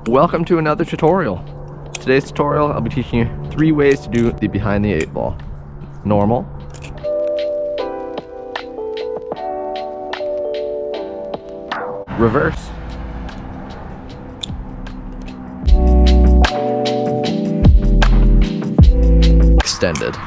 Welcome to another tutorial. Today's tutorial, I'll be teaching you 3 ways to do the behind the 8 ball. Normal, reverse, extended.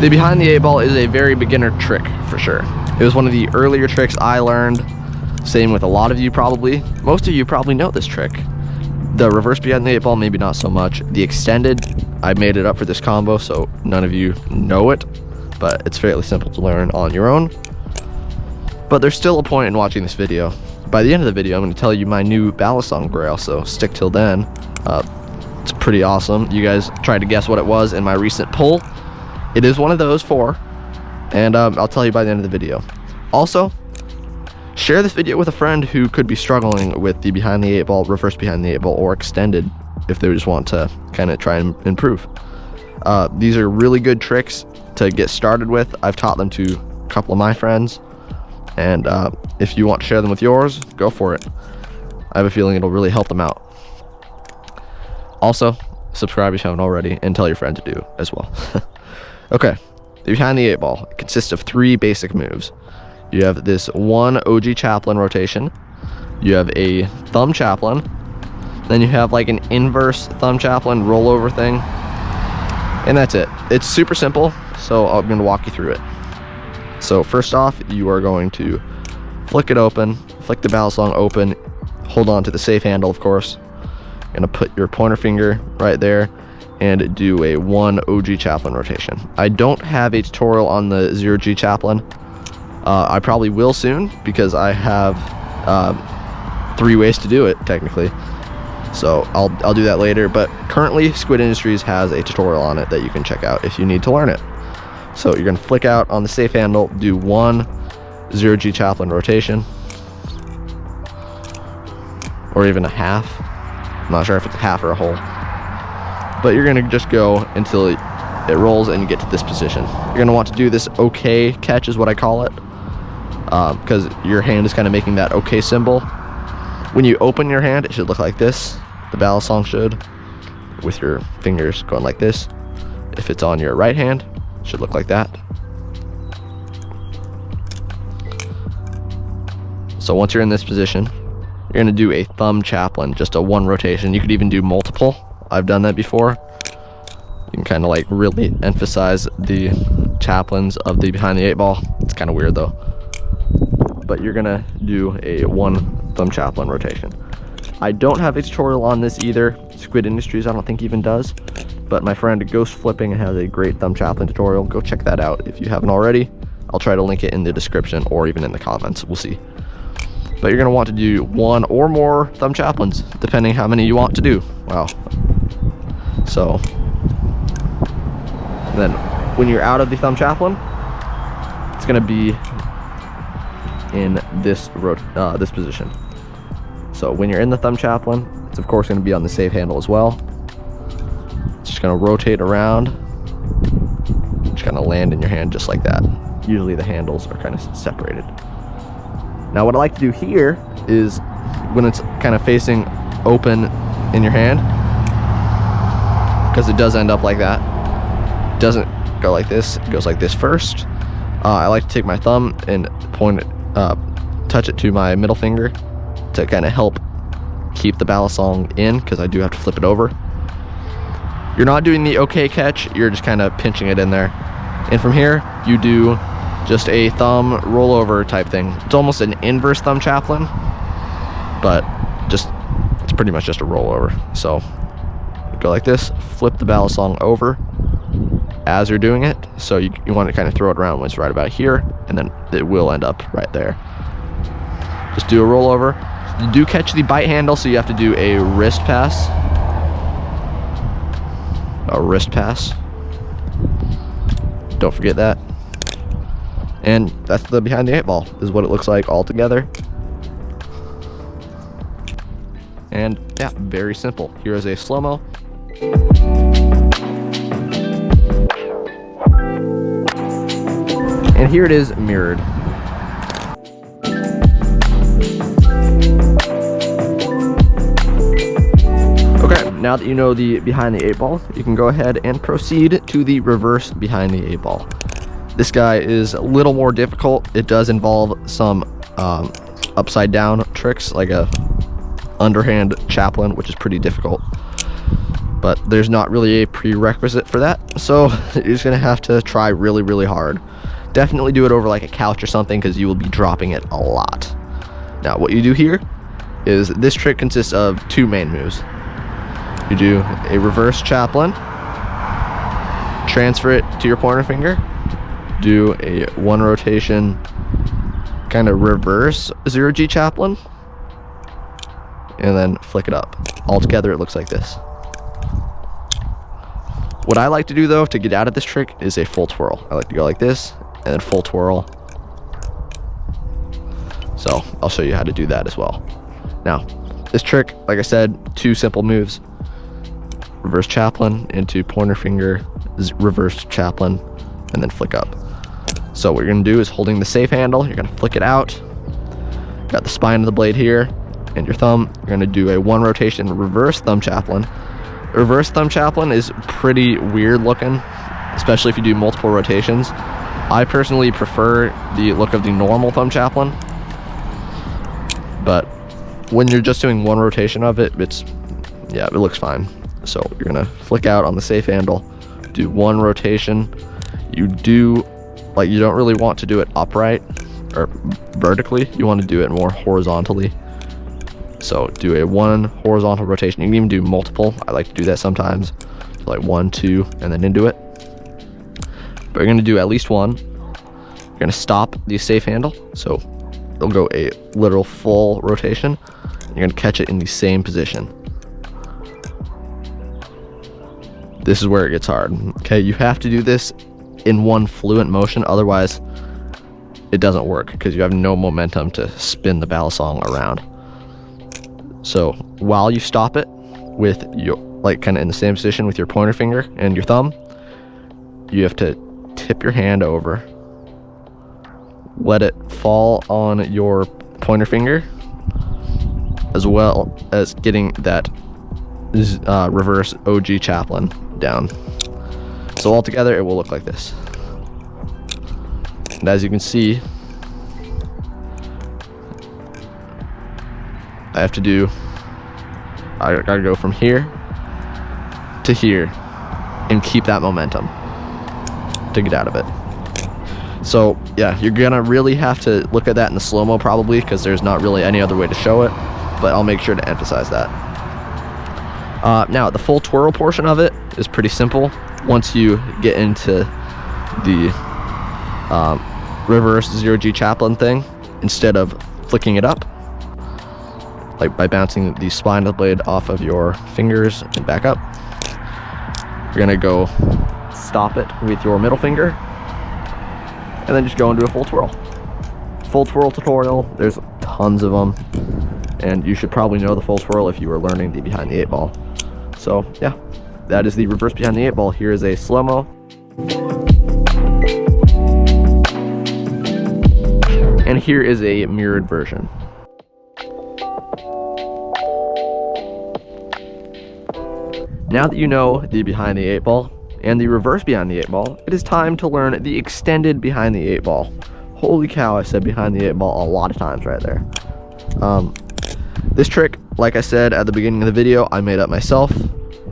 The behind the 8 ball is a very beginner trick for sure. It was one of the earlier tricks I learned. Same with a lot of you probably. Most of you probably know this trick. The reverse behind the 8 ball, maybe not so much. The extended, I made it up for this combo so none of you know it, but it's fairly simple to learn on your own. But there's still a point in watching this video. By the end of the video, I'm going to tell you my new Balisong grail, so stick till then. It's pretty awesome. You guys tried to guess what it was in my recent poll. It is one of those 4, and I'll tell you by the end of the video. Also, share this video with a friend who could be struggling with the behind the 8 ball, reverse behind the 8 ball, or extended if they just want to kind of try and improve. These are really good tricks to get started with. I've taught them to a couple of my friends, and if you want to share them with yours, go for it. I have a feeling it'll really help them out. Also, subscribe if you haven't already, and tell your friend to do as well. Okay, the behind the 8 ball consists of 3 basic moves. You have this 1 OG chaplain rotation, you have a thumb chaplain, then you have like an inverse thumb chaplain rollover thing, and that's it. It's super simple, so I'm going to walk you through it. So first off, you are going to flick it open, flick the Balisong open, hold on to the safe handle of course. You're going to put your pointer finger right there and do a 1 OG chaplain rotation. I don't have a tutorial on the 0G chaplain. I probably will soon because I have 3 ways to do it technically. So I'll do that later, but currently Squid Industries has a tutorial on it that you can check out if you need to learn it. So you're gonna flick out on the safe handle, do 1 0G chaplain rotation, or even a half. I'm not sure if it's a half or a whole. But you're gonna just go until it rolls and you get to this position. You're gonna want to do this OK catch is what I call it, because your hand is kind of making that OK symbol. When you open your hand, it should look like this. The Balisong should, with your fingers going like this. If it's on your right hand, it should look like that. So once you're in this position, you're gonna do a thumb chaplain, just a 1 rotation. You could even do multiple. I've done that before. You can kind of like really emphasize the chaplains of the behind the 8 ball. It's kind of weird though. But you're gonna do a 1 thumb chaplain rotation. I don't have a tutorial on this either. Squid Industries I don't think even does. But my friend Ghost Flipping has a great thumb chaplain tutorial. Go check that out if you haven't already. I'll try to link it in the description or even in the comments. We'll see. But you're gonna want to do 1 or more thumb chaplains, depending how many you want to do. Wow. So then when you're out of the thumb chaplain, it's gonna be in this this position. So when you're in the thumb chaplain, it's of course gonna be on the safe handle as well. It's just gonna rotate around, just gonna land in your hand just like that. Usually the handles are kind of separated. Now what I like to do here is when it's kind of facing open in your hand, because it does end up like that. It doesn't go like this, it goes like this first. I like to take my thumb and point it, touch it to my middle finger to kind of help keep the Balisong in, because I do have to flip it over. You're not doing the OK catch, you're just kind of pinching it in there. And from here, you do just a thumb rollover type thing. It's almost an inverse thumb chaplain, but it's pretty much just a rollover. So go like this, flip the Balisong over as you're doing it. So you want to kind of throw it around when it's right about here, and then it will end up right there. Just do a rollover. You do catch the bite handle, so you have to do a wrist pass. A wrist pass. Don't forget that. And that's the behind the 8 ball. This is what it looks like all together. And yeah, very simple. Here is a slow-mo. And here it is mirrored. Okay, now that you know the behind the 8-ball, you can go ahead and proceed to the reverse behind the 8-ball. This guy is a little more difficult. It does involve some upside down tricks, like a underhand chaplain, which is pretty difficult. But there's not really a prerequisite for that, so you're just gonna have to try really, really hard. Definitely do it over like a couch or something, because you will be dropping it a lot. Now, what you do here is this trick consists of 2 main moves. You do a reverse chaplain, transfer it to your pointer finger, do a 1 rotation kind of reverse 0G chaplain, and then flick it up. Altogether, it looks like this. What I like to do though to get out of this trick is a full twirl. I like to go like this and then full twirl. So I'll show you how to do that as well. Now, this trick, like I said, 2 simple moves. Reverse chaplain into pointer finger, reverse chaplain, and then flick up. So what you're gonna do is holding the safe handle, you're gonna flick it out. Got the spine of the blade here and your thumb. You're gonna do a 1 rotation reverse thumb chaplain. Reverse thumb chaplain is pretty weird looking, especially if you do multiple rotations. I personally prefer the look of the normal thumb chaplain, but when you're just doing 1 rotation of it, it looks fine. So you're gonna flick out on the safe handle, do 1 rotation. You don't really want to do it upright or vertically. You want to do it more horizontally. So do a 1 horizontal rotation. You can even do multiple. I like to do that sometimes, like 1, 2, and then into it. But you're gonna do at least 1. You're gonna stop the safe handle, so it'll go a literal full rotation. You're gonna catch it in the same position. This is where it gets hard. Okay, you have to do this in 1 fluent motion, otherwise it doesn't work because you have no momentum to spin the balisong around. So while you stop it with your, like kind of in the same position with your pointer finger and your thumb, you have to tip your hand over, let it fall on your pointer finger, as well as getting that reverse OG chaplain down. So altogether, it will look like this. And as you can see, I gotta go from here to here and keep that momentum to get out of it. So yeah, you're gonna really have to look at that in the slow-mo probably, because there's not really any other way to show it, but I'll make sure to emphasize that. Now, the full twirl portion of it is pretty simple. Once you get into the reverse 0G chaplain thing, instead of flicking it up, like by bouncing the spine of the blade off of your fingers and back up, you're gonna go stop it with your middle finger and then just go into a full twirl. Full twirl tutorial, there's tons of them, and you should probably know the full twirl if you were learning the behind the 8-ball. So yeah, that is the reverse behind the 8-ball. Here is a slow-mo. And here is a mirrored version. Now that you know the behind the 8-ball and the reverse behind the 8-ball, it is time to learn the extended behind the 8-ball. Holy cow, I said behind the 8-ball a lot of times right there. This trick, like I said at the beginning of the video, I made up myself.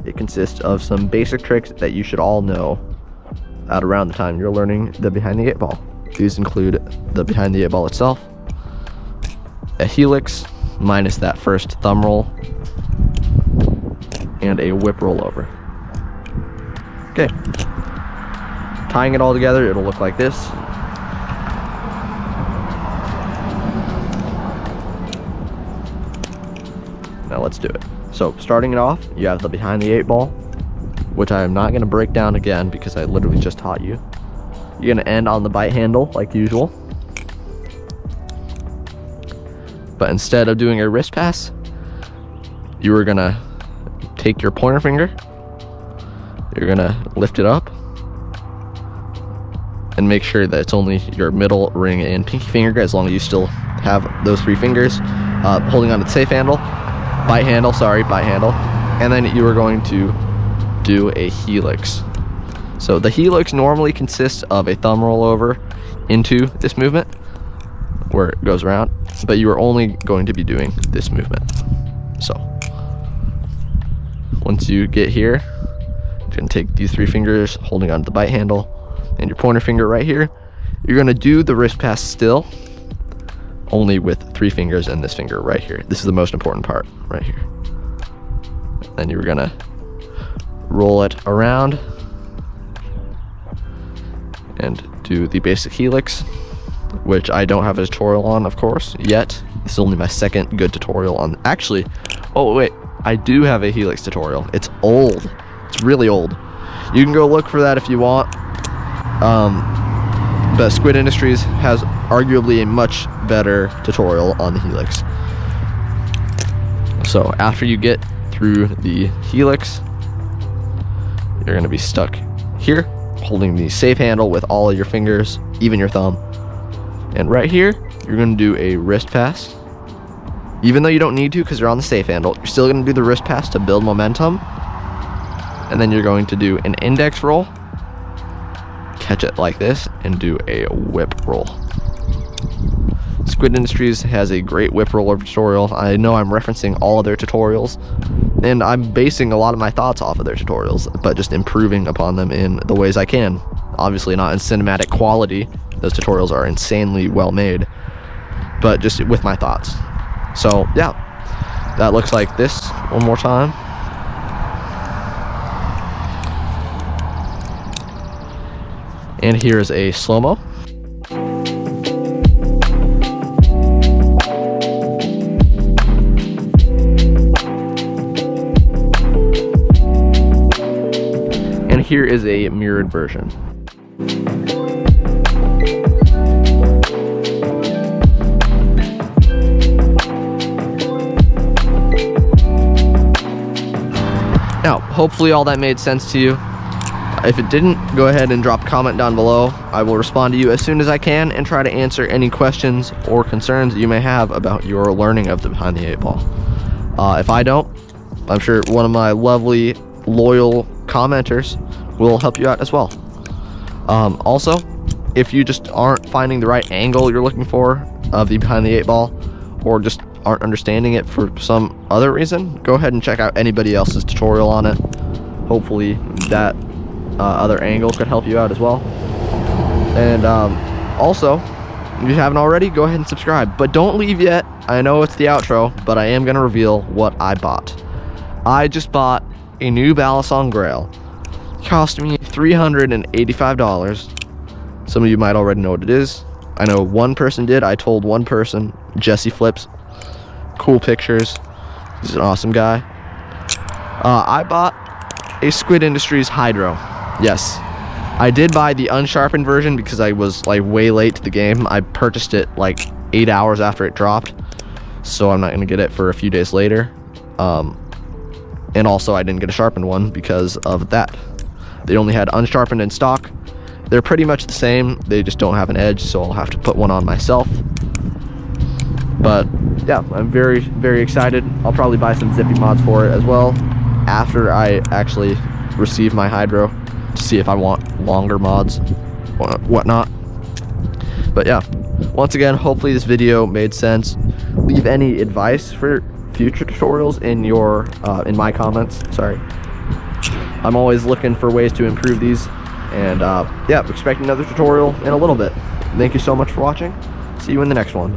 It consists of some basic tricks that you should all know at around the time you're learning the behind the 8-ball. These include the behind the 8-ball itself, a helix minus that first thumb roll, and a whip rollover. Okay, tying it all together, it'll look like this. Now let's do it. So starting it off, you have the behind the 8-ball, which I am not going to break down again because I literally just taught you. You're going to end on the bite handle like usual, but instead of doing a wrist pass, you are gonna take your pointer finger, you're gonna lift it up, and make sure that it's only your middle, ring, and pinky finger, as long as you still have those 3 fingers holding on to the safe handle, bite handle, and then you are going to do a helix. So the helix normally consists of a thumb rollover into this movement where it goes around, but you are only going to be doing this movement. So once you get here, you're gonna take these 3 fingers holding onto the bite handle and your pointer finger right here. You're gonna do the wrist pass still, only with 3 fingers and this finger right here. This is the most important part right here. Then you're gonna roll it around and do the basic helix, which I don't have a tutorial on, of course, yet. This is only my second good tutorial on, actually, oh wait, I do have a helix tutorial. It's old, it's really old. You can go look for that if you want. But Squid Industries has arguably a much better tutorial on the helix. So after you get through the helix, you're gonna be stuck here, holding the safe handle with all of your fingers, even your thumb. And right here, you're gonna do a wrist pass. Even though you don't need to because you're on the safe handle, you're still gonna do the wrist pass to build momentum. And then you're going to do an index roll, catch it like this, and do a whip roll. Squid Industries has a great whip roller tutorial. I know I'm referencing all of their tutorials, and I'm basing a lot of my thoughts off of their tutorials, but just improving upon them in the ways I can. Obviously not in cinematic quality, those tutorials are insanely well made, but just with my thoughts. So yeah, that looks like this one more time. And here's a slow-mo. And here is a mirrored version. Now, hopefully all that made sense to you. If it didn't, go ahead and drop a comment down below. I will respond to you as soon as I can and try to answer any questions or concerns you may have about your learning of the Behind the 8-Ball. If I don't, I'm sure one of my lovely, loyal commenters will help you out as well. Also, if you just aren't finding the right angle you're looking for of the Behind the 8-Ball, or just aren't understanding it for some other reason, go ahead and check out anybody else's tutorial on it. Hopefully that other angle could help you out as well. And also, if you haven't already, go ahead and subscribe, but don't leave yet. I know it's the outro, but I am going to reveal what I bought. I just bought a new Balisong grail. It cost me $385. Some of you might already know what it is. I know one person did. I told one person, Jesse Flips, cool pictures, he's an awesome guy. I bought a Squid Industries Hydro. Yes, I did buy the unsharpened version because I was like way late to the game. I purchased it like 8 hours after it dropped, so I'm not gonna get it for a few days later. And also I didn't get a sharpened one because of that. They only had unsharpened in stock. They're pretty much the same, they just don't have an edge, so I'll have to put one on myself. But yeah, I'm very, very excited. I'll probably buy some zippy mods for it as well after I actually receive my Hydro, to see if I want longer mods or whatnot. But yeah, once again, hopefully this video made sense. Leave any advice for future tutorials in your in my comments. Sorry, I'm always looking for ways to improve these. And yeah, expect another tutorial in a little bit. Thank you so much for watching. See you in the next one.